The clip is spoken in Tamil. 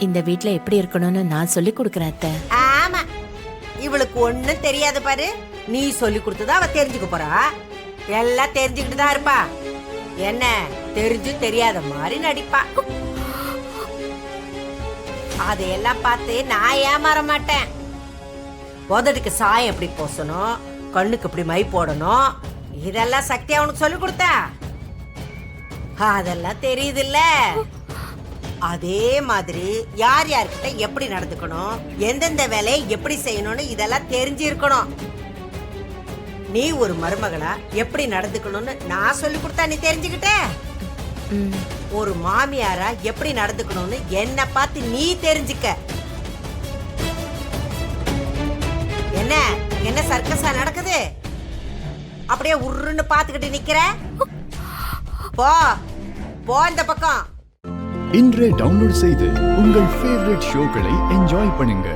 இந்த வீட்ல எப்படி இருக்கணும்னு நான் சொல்லி கொடுக்கறேன் அத்தை. ஆமா, இவளுக்கு ஒண்ணும் தெரியாது பாரு. நீ சொல்லி கொடுத்ததா அவ தெரிஞ்சுக்க போறா. எல்லாம் தெரிஞ்சுக்கிட்டு தான் இருப்பா. என்ன தெரிஞ்சு தெரியாத மாதிரி நடிப்பா. அதையெல்லாம் பார்த்து நான் ஏமாற மாட்டேன். உதடுக்கு சாயம் எப்படி பூசணும், கண்ணுக்கு எப்படி மை போடணும், இதெல்லாம் சக்தி அவனுக்கு சொல்லி கொடுத்தா. அதெல்லாம் தெரியுதுல்ல. அதே மாதிரி யார் யார்கிட்ட எப்படி நடந்துக்கணும், எந்தெந்த வேலையை எப்படி செய்யணும்னு இதெல்லாம் தெரிஞ்சு இருக்கணும். நீ ஒரு மருமகளா எப்படி நடந்துக்கணும்னு நான் சொல்லி கொடுத்தா நீ தெரிஞ்சுக்கிட்ட. ஒரு மாமியாரா எப்படி நடந்துக்கணும்னு என்ன பார்த்து நீ தெரிஞ்சுக்க. என்ன என்ன சர்க்கஸா நடக்குது? அப்படியே உருன்னு பாத்துக்கிட்டு நிக்கிற. போ போ இந்த பக்கம். இன்றே டவுன்லோட் செய்து உங்கள் ஃபேவரட் ஷோக்களை என்ஜாய் பண்ணுங்க.